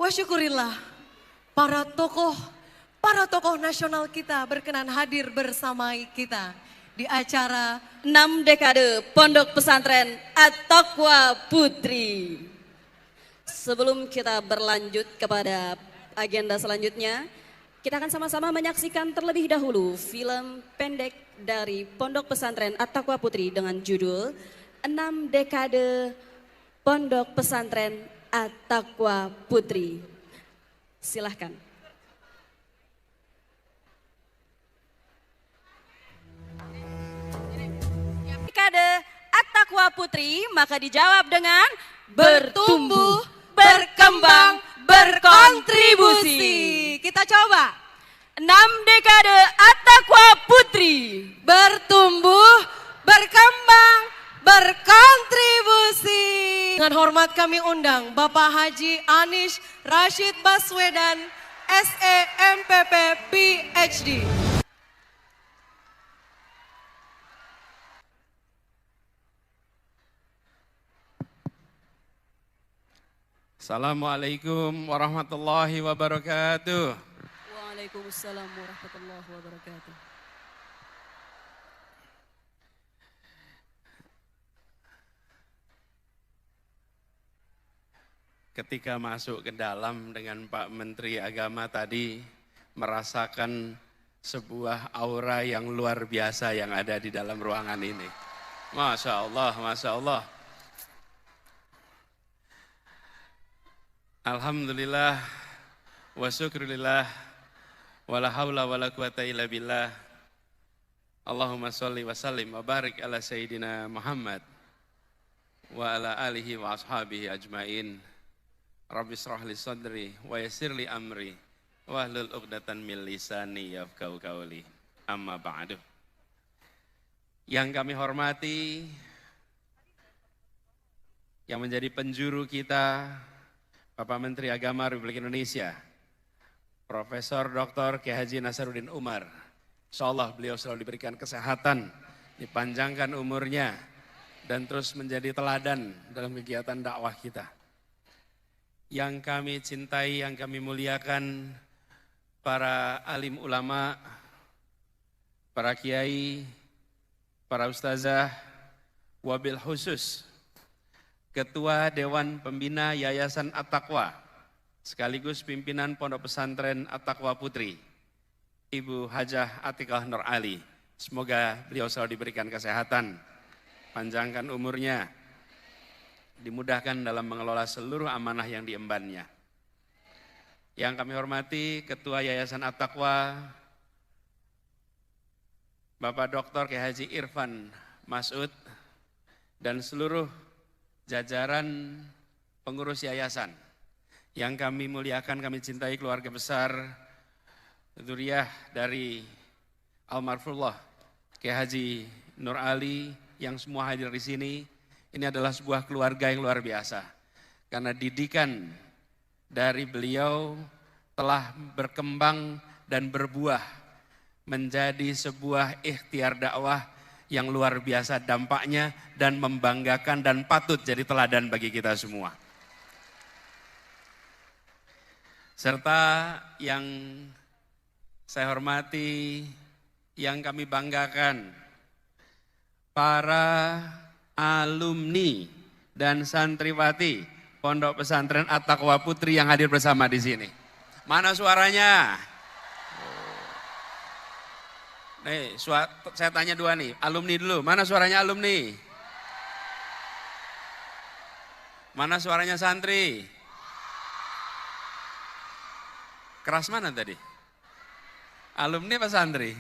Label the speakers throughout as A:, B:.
A: Wa syukurillah, para tokoh nasional kita berkenan hadir bersama kita di acara
B: 6 dekade Pondok Pesantren At-Taqwa Putri. Sebelum kita berlanjut kepada agenda selanjutnya, kita akan sama-sama menyaksikan terlebih dahulu film pendek dari Pondok Pesantren At-Taqwa Putri dengan judul 6 dekade Pondok Pesantren At-Taqwa Putri. Silahkan. Dekade At-Taqwa Putri maka dijawab dengan bertumbuh, berkembang, berkontribusi.
A: Kita coba.
B: 6 dekade At-Taqwa Putri.
A: Bertumbuh, berkembang, berkontribusi. Dengan hormat kami undang Bapak Haji Anies Rashid Baswedan, SEMPP PhD.
C: Assalamualaikum warahmatullahi wabarakatuh.
B: Waalaikumsalam warahmatullahi wabarakatuh.
C: Ketika masuk ke dalam dengan Pak Menteri Agama tadi, merasakan sebuah aura yang luar biasa yang ada di dalam ruangan ini. Masya Allah, Masya Allah. Alhamdulillah, wa syukurillah, wa la hawla wa la quwata illa billah. Allahumma sholli wa sallim wa barik ala Sayyidina Muhammad wa ala alihi wa ashabihi ajmain. Rabbi shrah li sadri wa yassir li amri wa hlul 'uqdatan min lisani yafqahu qawli. Amma ba'du. Yang kami hormati, yang menjadi penjuru kita, Bapak Menteri Agama Republik Indonesia, Profesor Dr. Kiai Haji Nasaruddin Umar. Insyaallah beliau selalu diberikan kesehatan, dipanjangkan umurnya, dan terus menjadi teladan dalam kegiatan dakwah kita. Yang kami cintai, yang kami muliakan, para alim ulama, para kiai, para ustazah, wabil khusus Ketua Dewan Pembina Yayasan At-Taqwa, sekaligus pimpinan Pondok Pesantren At-Taqwa Putri, Ibu Hajah Atikah Nur Ali. Semoga beliau selalu diberikan kesehatan, panjangkan umurnya, dimudahkan dalam mengelola seluruh amanah yang diembannya. Yang kami hormati Ketua Yayasan At-Taqwa, Bapak Dr. Kiai Haji Irfan Mas'ud, dan seluruh jajaran pengurus yayasan. Yang kami muliakan, kami cintai keluarga besar, dzurriyyah dari almarhumullah Kiai Haji Nur Ali yang semua hadir di sini. Ini adalah sebuah keluarga yang luar biasa. Karena didikan dari beliau telah berkembang dan berbuah menjadi sebuah ikhtiar dakwah yang luar biasa dampaknya dan membanggakan dan patut jadi teladan bagi kita semua. Serta yang saya hormati, yang kami banggakan, para alumni dan santriwati Pondok Pesantren At-Taqwa Putri yang hadir bersama di sini. Mana suaranya? Nih, saya tanya dua nih, alumni dulu. Mana suaranya alumni? Mana suaranya santri? Keras mana tadi? Alumni apa santri?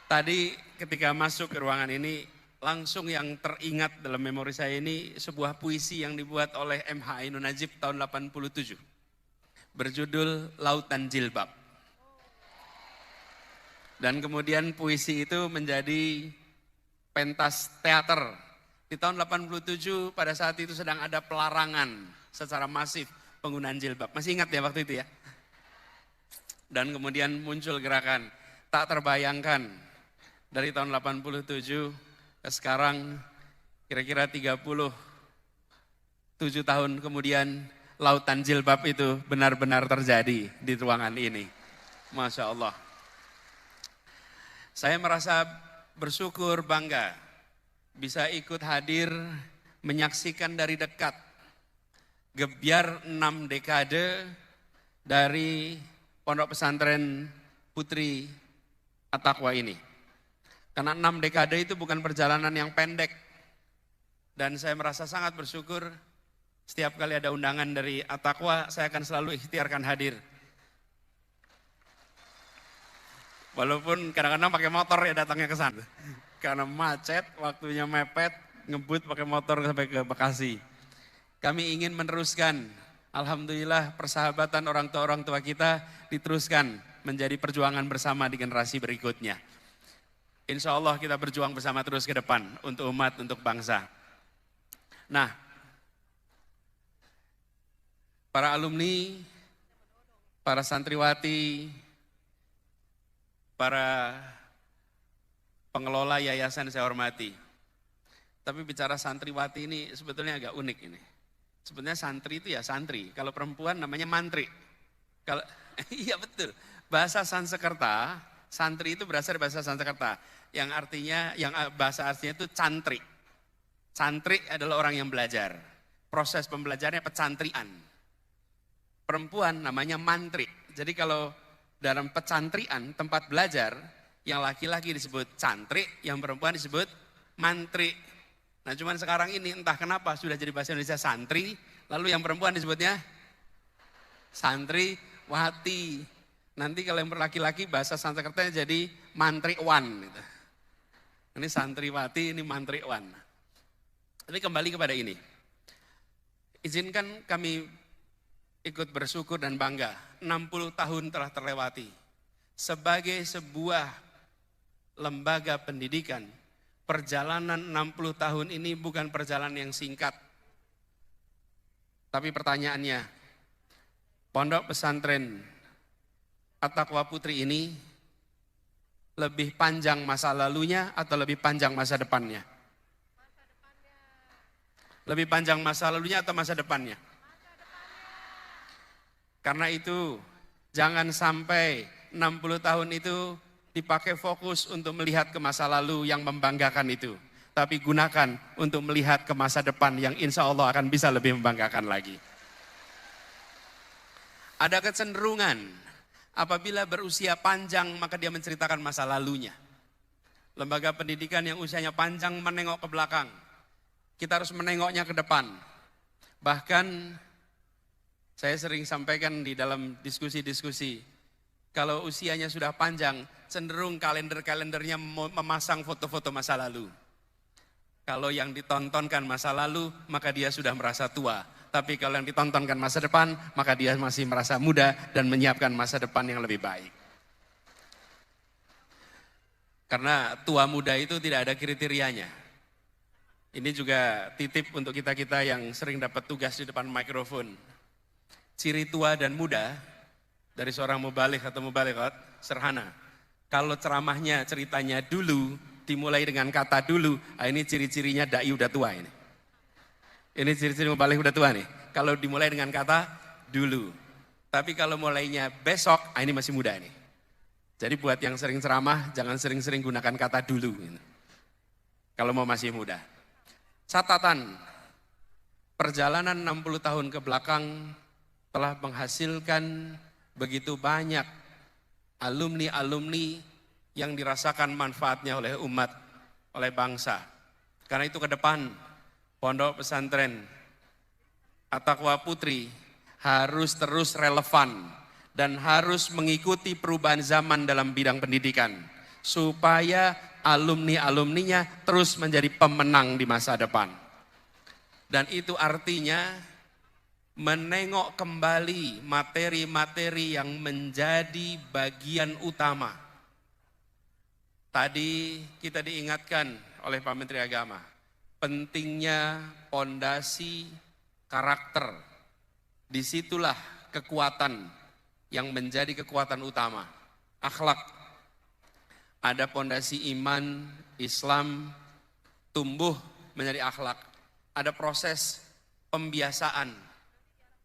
C: Tadi ketika masuk ke ruangan ini, langsung yang teringat dalam memori saya ini sebuah puisi yang dibuat oleh M.H. Ainun Najib tahun 87. Berjudul Lautan Jilbab. Dan kemudian puisi itu menjadi pentas teater. Di tahun 87 pada saat itu sedang ada pelarangan secara masif penggunaan jilbab. Masih ingat ya waktu itu ya? Dan kemudian muncul gerakan tak terbayangkan. Dari tahun 87 ke sekarang kira-kira 30 7 tahun kemudian lautan jilbab itu benar-benar terjadi di ruangan ini. Masya Allah. Saya merasa bersyukur, bangga bisa ikut hadir menyaksikan dari dekat gebyar 6 dekade dari Pondok Pesantren Putri At-Taqwa ini. Karena 6 dekade itu bukan perjalanan yang pendek. Dan saya merasa sangat bersyukur setiap kali ada undangan dari At-Taqwa, saya akan selalu ikhtiarkan hadir. Walaupun kadang-kadang pakai motor ya datangnya ke sana. Karena macet, waktunya mepet, ngebut pakai motor sampai ke Bekasi. Kami ingin meneruskan, alhamdulillah persahabatan orang tua kita diteruskan menjadi perjuangan bersama di generasi berikutnya. Insya Allah kita berjuang bersama terus ke depan untuk umat, untuk bangsa. Nah, para alumni, para santriwati, para pengelola yayasan saya hormati. Tapi bicara santriwati ini sebetulnya agak unik ini. Sebenarnya santri itu ya santri, kalau perempuan namanya mantri. Kalau iya betul, bahasa Sanskerta, santri itu berasal dari bahasa Sanskerta yang artinya, bahasa artinya itu cantri. Cantri adalah orang yang belajar. Proses pembelajarannya pecantrian. Perempuan namanya mantri. Jadi kalau dalam pecantrian, tempat belajar, yang laki-laki disebut cantri, yang perempuan disebut mantri. Nah cuman sekarang ini entah kenapa sudah jadi bahasa Indonesia santri, lalu yang perempuan disebutnya santriwati. Nanti kalau yang laki-laki bahasa Sanskertanya jadi mantriwan. Gitu. Ini santriwati, ini mantriwan. Tapi kembali kepada ini. Izinkan kami ikut bersyukur dan bangga. 60 tahun telah terlewati. Sebagai sebuah lembaga pendidikan, perjalanan 60 tahun ini bukan perjalanan yang singkat. Tapi pertanyaannya, Pondok Pesantren At-Taqwa Putri ini lebih panjang masa lalunya atau lebih panjang masa depannya? Lebih panjang masa lalunya atau masa depannya? Karena itu jangan sampai 60 tahun itu dipakai fokus untuk melihat ke masa lalu yang membanggakan itu. Tapi gunakan untuk melihat ke masa depan yang insya Allah akan bisa lebih membanggakan lagi. Ada kecenderungan apabila berusia panjang maka dia menceritakan masa lalunya. Lembaga pendidikan yang usianya panjang menengok ke belakang. Kita harus menengoknya ke depan. Bahkan saya sering sampaikan di dalam diskusi-diskusi, kalau usianya sudah panjang, cenderung kalender-kalendernya memasang foto-foto masa lalu. Kalau yang ditontonkan masa lalu, maka dia sudah merasa tua. Tapi kalau yang ditontonkan masa depan, maka dia masih merasa muda dan menyiapkan masa depan yang lebih baik. Karena tua muda itu tidak ada kriterianya. Ini juga titip untuk kita-kita yang sering dapat tugas di depan mikrofon. Ciri tua dan muda dari seorang mubalik atau mubalighat serhana. Kalau ceramahnya ceritanya dulu, dimulai dengan kata dulu, ini ciri-cirinya dai udah tua ini. Ini ciri-ciri mubalik udah tua nih. Kalau dimulai dengan kata dulu. Tapi kalau mulainya besok, ini masih muda nih. Jadi buat yang sering ceramah, jangan sering-sering gunakan kata dulu. Kalau mau masih muda. Catatan, perjalanan 60 tahun ke belakang telah menghasilkan begitu banyak alumni-alumni yang dirasakan manfaatnya oleh umat, oleh bangsa. Karena itu ke depan, Pondok Pesantren At-Taqwa Putri harus terus relevan dan harus mengikuti perubahan zaman dalam bidang pendidikan. Supaya alumni-alumninya terus menjadi pemenang di masa depan. Dan itu artinya menengok kembali materi-materi yang menjadi bagian utama. Tadi kita diingatkan oleh Pak Menteri Agama, pentingnya pondasi karakter. Disitulah kekuatan yang menjadi kekuatan utama, akhlak. Ada pondasi iman, Islam, tumbuh menjadi akhlak. Ada proses pembiasaan.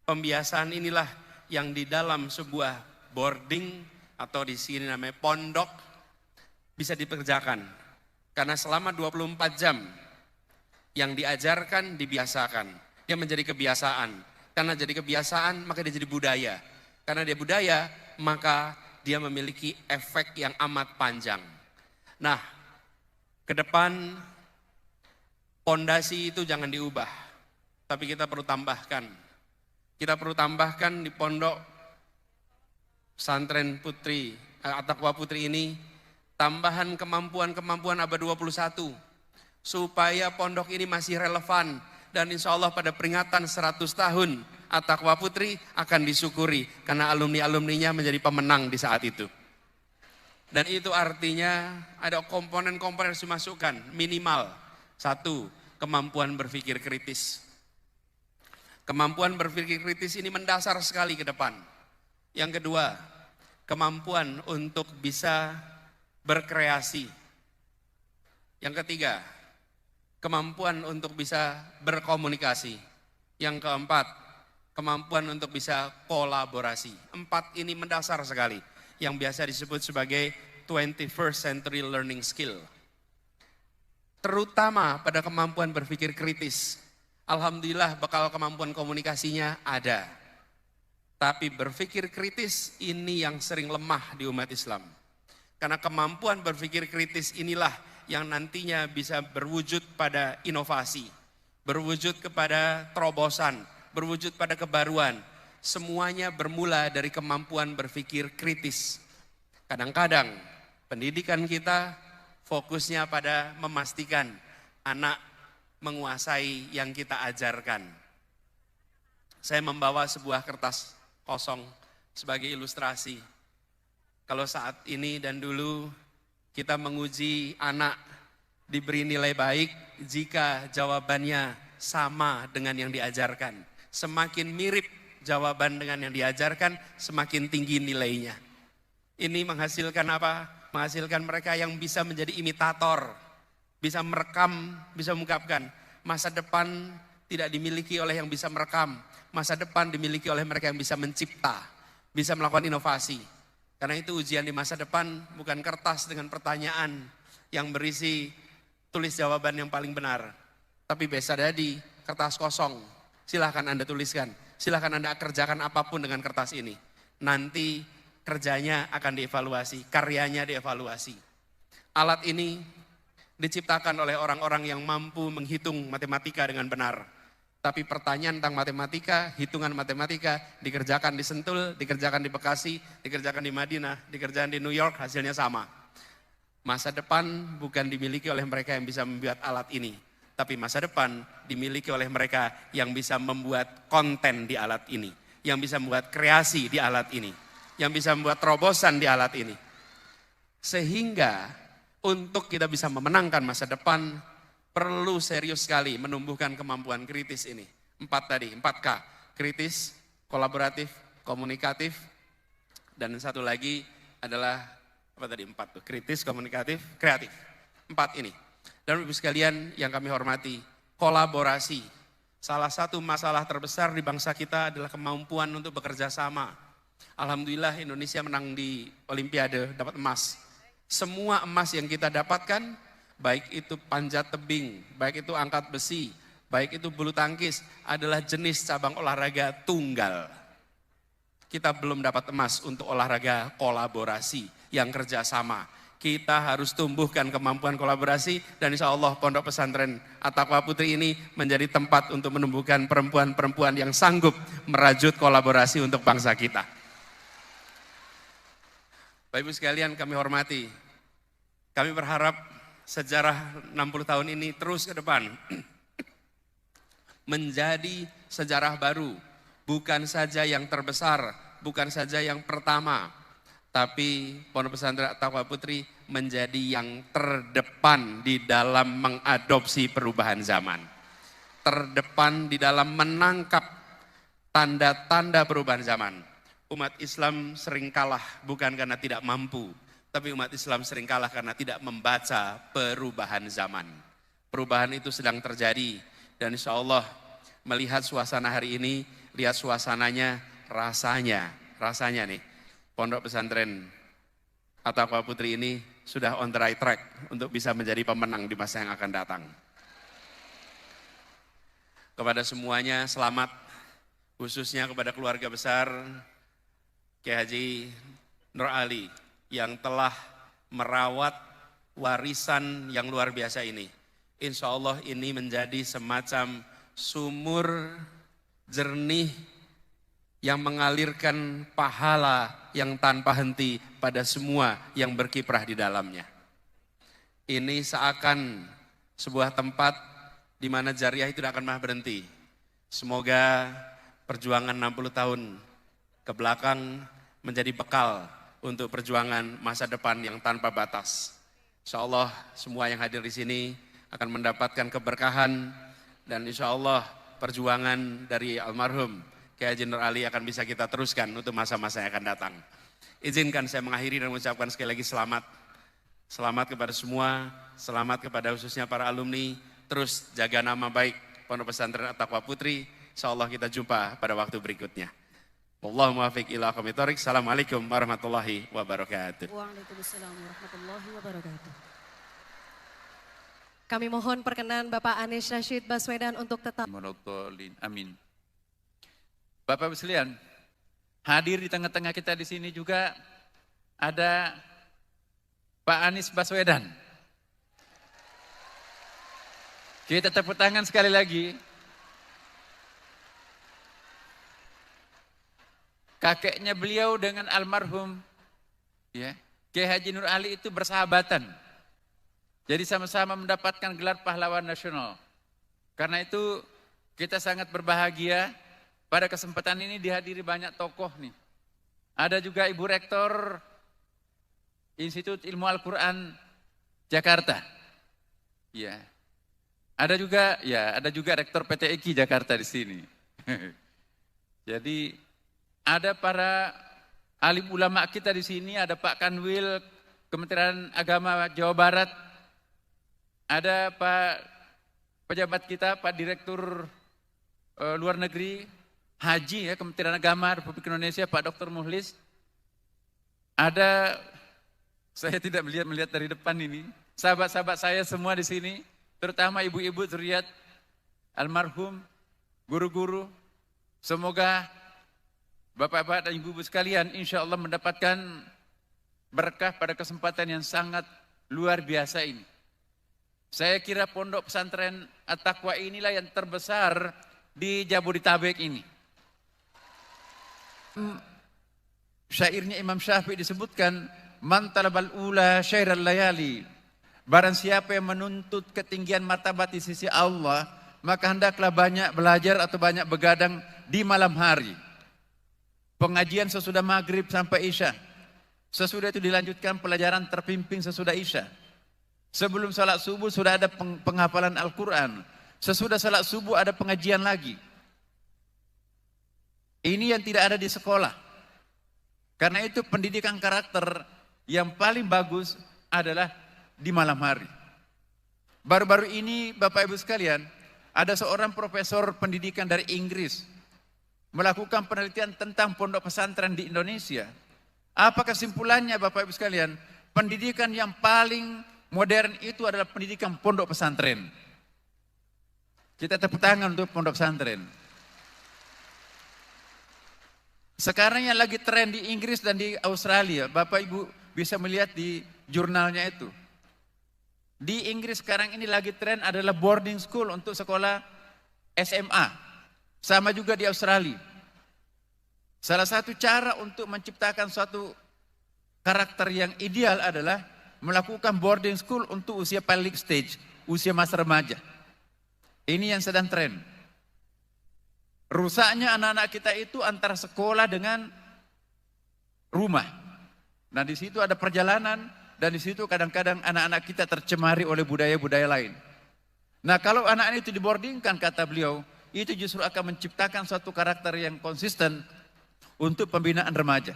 C: Pembiasaan inilah yang di dalam sebuah boarding atau di sini namanya pondok bisa dikerjakan. Karena selama 24 jam yang diajarkan dibiasakan. Dia menjadi kebiasaan. Karena jadi kebiasaan maka dia jadi budaya. Karena dia budaya maka dia memiliki efek yang amat panjang. Nah, ke depan pondasi itu jangan diubah. Tapi kita perlu tambahkan. Kita perlu tambahkan di pondok pesantren Putri, At-Taqwa Putri ini, tambahan kemampuan-kemampuan abad 21. Supaya pondok ini masih relevan. Dan insya Allah pada peringatan 100 tahun At-Taqwa Putri akan disyukuri. Karena alumni-alumninya menjadi pemenang di saat itu. Dan itu artinya ada komponen-komponen yang harus dimasukkan. Minimal, 1, kemampuan berpikir kritis. Kemampuan berpikir kritis ini mendasar sekali ke depan. Yang kedua, kemampuan untuk bisa berkreasi. Yang ketiga, kemampuan untuk bisa berkomunikasi. Yang keempat, kemampuan untuk bisa kolaborasi. 4 ini mendasar sekali, yang biasa disebut sebagai 21st century learning skill. Terutama pada kemampuan berpikir kritis. Alhamdulillah bekal kemampuan komunikasinya ada. Tapi berpikir kritis ini yang sering lemah di umat Islam. Karena kemampuan berpikir kritis inilah yang nantinya bisa berwujud pada inovasi, berwujud kepada terobosan, berwujud pada kebaruan. Semuanya bermula dari kemampuan berpikir kritis. Kadang-kadang pendidikan kita fokusnya pada memastikan anak menguasai yang kita ajarkan. Saya membawa sebuah kertas kosong sebagai ilustrasi. Kalau saat ini dan dulu kita menguji anak diberi nilai baik jika jawabannya sama dengan yang diajarkan. Semakin mirip jawaban dengan yang diajarkan, semakin tinggi nilainya. Ini menghasilkan apa? Menghasilkan mereka yang bisa menjadi imitator, bisa merekam, bisa mengungkapkan. Masa depan tidak dimiliki oleh yang bisa merekam, masa depan dimiliki oleh mereka yang bisa mencipta, bisa melakukan inovasi. Karena itu ujian di masa depan bukan kertas dengan pertanyaan yang berisi tulis jawaban yang paling benar. Tapi bisa jadi kertas kosong, silahkan Anda tuliskan, silahkan Anda kerjakan apapun dengan kertas ini. Nanti kerjanya akan dievaluasi, karyanya dievaluasi. Alat ini diciptakan oleh orang-orang yang mampu menghitung matematika dengan benar. Tapi pertanyaan tentang matematika, hitungan matematika dikerjakan di Sentul, dikerjakan di Bekasi, dikerjakan di Madinah, dikerjakan di New York, hasilnya sama. Masa depan bukan dimiliki oleh mereka yang bisa membuat alat ini. Tapi masa depan dimiliki oleh mereka yang bisa membuat konten di alat ini. Yang bisa membuat kreasi di alat ini. Yang bisa membuat terobosan di alat ini. Sehingga untuk kita bisa memenangkan masa depan, perlu serius sekali menumbuhkan kemampuan kritis ini. 4 tadi, 4K. Kritis, kolaboratif, komunikatif, dan satu lagi adalah, apa tadi 4 tuh? Kritis, komunikatif, kreatif. 4 ini. Dan Ibu sekalian yang kami hormati, kolaborasi. Salah satu masalah terbesar di bangsa kita adalah kemampuan untuk bekerja sama. Alhamdulillah Indonesia menang di Olimpiade, dapat emas. Semua emas yang kita dapatkan, baik itu panjat tebing, baik itu angkat besi, baik itu bulu tangkis, adalah jenis cabang olahraga tunggal. Kita belum dapat emas untuk olahraga kolaborasi yang kerjasama. Kita harus tumbuhkan kemampuan kolaborasi dan insya Allah Pondok Pesantren At-Taqwa Putri ini menjadi tempat untuk menumbuhkan perempuan-perempuan yang sanggup merajut kolaborasi untuk bangsa kita. Bapak Ibu sekalian kami hormati, kami berharap sejarah 60 tahun ini terus ke depan menjadi sejarah baru, bukan saja yang terbesar, bukan saja yang pertama, tapi Pondok Pesantren At-Taqwa Putri menjadi yang terdepan di dalam mengadopsi perubahan zaman. Terdepan di dalam menangkap tanda-tanda perubahan zaman. Umat Islam sering kalah bukan karena tidak mampu, tapi umat Islam sering kalah karena tidak membaca perubahan zaman. Perubahan itu sedang terjadi dan insya Allah melihat suasana hari ini, lihat suasananya, rasanya nih, Pondok Pesantren At-Taqwa Putri ini sudah on the right track untuk bisa menjadi pemenang di masa yang akan datang. Kepada semuanya selamat, khususnya kepada keluarga besar Kiai Haji Nur Ali yang telah merawat warisan yang luar biasa ini. Insya Allah ini menjadi semacam sumur jernih yang mengalirkan pahala yang tanpa henti pada semua yang berkiprah di dalamnya. Ini seakan sebuah tempat di mana jariah itu tidak akan pernah berhenti. Semoga perjuangan 60 tahun ke belakang menjadi bekal untuk perjuangan masa depan yang tanpa batas. Insya Allah semua yang hadir di sini akan mendapatkan keberkahan dan insya Allah perjuangan dari almarhum Kiai Haji Nur Ali akan bisa kita teruskan untuk masa-masa yang akan datang. Izinkan saya mengakhiri dan mengucapkan sekali lagi selamat. Selamat kepada semua, selamat kepada khususnya para alumni, terus jaga nama baik Pondok Pesantren At-Taqwa Putri. Insya Allah kita jumpa pada waktu berikutnya. Wallahu muwaffiq ila aqwamit thoriq. Assalamualaikum warahmatullahi wabarakatuh.
B: Waalaikumsalam warahmatullahi wabarakatuh.
A: Kami mohon perkenan Bapak Anies Rashid Baswedan untuk tetap.
D: Amin. Bapak-Ibu sekalian, hadir di tengah-tengah kita di sini juga ada Pak Anies Baswedan. Kita tepuk tangan sekali lagi. Kakeknya beliau dengan almarhum ya, Kiai Haji Nur Ali itu bersahabatan. Jadi sama-sama mendapatkan gelar pahlawan nasional. Karena itu kita sangat berbahagia pada kesempatan ini dihadiri banyak tokoh nih. Ada juga Ibu Rektor Institut Ilmu Al-Quran Jakarta. Ya. Ada juga Rektor PT IKI Jakarta di sini. Jadi ada para alim ulama kita di sini, ada Pak Kanwil Kementerian Agama Jawa Barat, ada Pak pejabat kita, Pak Direktur Luar Negeri Haji ya Kementerian Agama Republik Indonesia, Pak Dr. Muhlis. Ada, saya tidak melihat dari depan ini, sahabat-sahabat saya semua di sini, terutama ibu-ibu zuriat almarhum, guru-guru. Semoga Bapak-bapak dan ibu-ibu sekalian insya Allah mendapatkan berkah pada kesempatan yang sangat luar biasa ini. Saya kira Pondok Pesantren At-Taqwa inilah yang terbesar di Jabodetabek ini. Syairnya Imam Syafi'i disebutkan, man talabal ula syairal layali. Barang siapa yang menuntut ketinggian martabat di sisi Allah, maka hendaklah banyak belajar atau banyak begadang di malam hari. Pengajian sesudah maghrib sampai isya. Sesudah itu dilanjutkan pelajaran terpimpin sesudah isya. Sebelum salat subuh sudah ada penghafalan Al-Quran. Sesudah salat subuh ada pengajian lagi. Ini yang tidak ada di sekolah. Karena itu pendidikan karakter yang paling bagus adalah di malam hari. Baru-baru ini Bapak Ibu sekalian, ada seorang profesor pendidikan dari Inggris melakukan penelitian tentang pondok pesantren di Indonesia. Apa kesimpulannya Bapak Ibu sekalian? Pendidikan yang paling modern itu adalah pendidikan pondok pesantren. Kita tepuk tangan untuk pondok pesantren. Sekarang yang lagi tren di Inggris dan di Australia, Bapak Ibu bisa melihat di jurnalnya itu. Di Inggris sekarang ini lagi tren adalah boarding school untuk sekolah SMA. Sama juga di Australia. Salah satu cara untuk menciptakan suatu karakter yang ideal adalah melakukan boarding school untuk usia paling stage, usia masa remaja. Ini yang sedang tren. Rusaknya anak-anak kita itu antara sekolah dengan rumah. Nah di situ ada perjalanan dan di situ kadang-kadang anak-anak kita tercemari oleh budaya-budaya lain. Nah kalau anak-anak itu diboardingkan kata beliau, itu justru akan menciptakan suatu karakter yang konsisten untuk pembinaan remaja.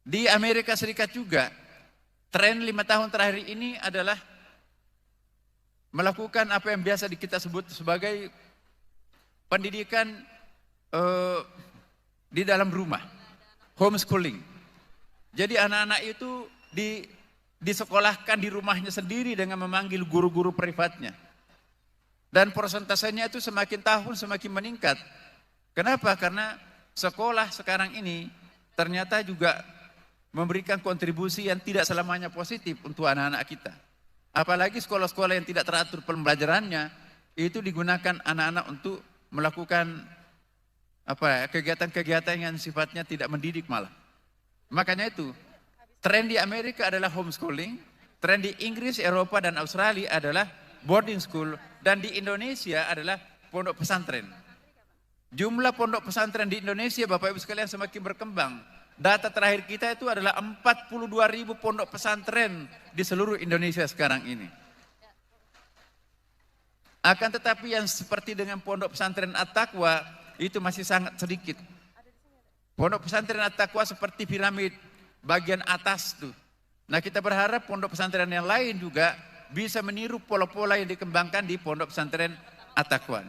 D: Di Amerika Serikat juga tren 5 tahun terakhir ini adalah melakukan apa yang biasa kita sebut sebagai pendidikan di dalam rumah, homeschooling. Jadi anak-anak itu disekolahkan di rumahnya sendiri dengan memanggil guru-guru privatnya. Dan persentasenya itu semakin tahun semakin meningkat. Kenapa? Karena sekolah sekarang ini ternyata juga memberikan kontribusi yang tidak selamanya positif untuk anak-anak kita. Apalagi sekolah-sekolah yang tidak teratur pembelajarannya, itu digunakan anak-anak untuk melakukan kegiatan-kegiatan yang sifatnya tidak mendidik malah. Makanya itu, tren di Amerika adalah homeschooling, tren di Inggris, Eropa, dan Australia adalah boarding school, dan di Indonesia adalah pondok pesantren. Jumlah pondok pesantren di Indonesia, Bapak Ibu sekalian, semakin berkembang. Data terakhir kita itu adalah 42.000 pondok pesantren di seluruh Indonesia sekarang ini. Akan tetapi yang seperti dengan pondok pesantren At-Taqwa itu masih sangat sedikit. Pondok pesantren At-Taqwa seperti piramid bagian atas tuh. Nah, kita berharap pondok pesantren yang lain juga bisa meniru pola-pola yang dikembangkan di pondok pesantren At-Taqwa.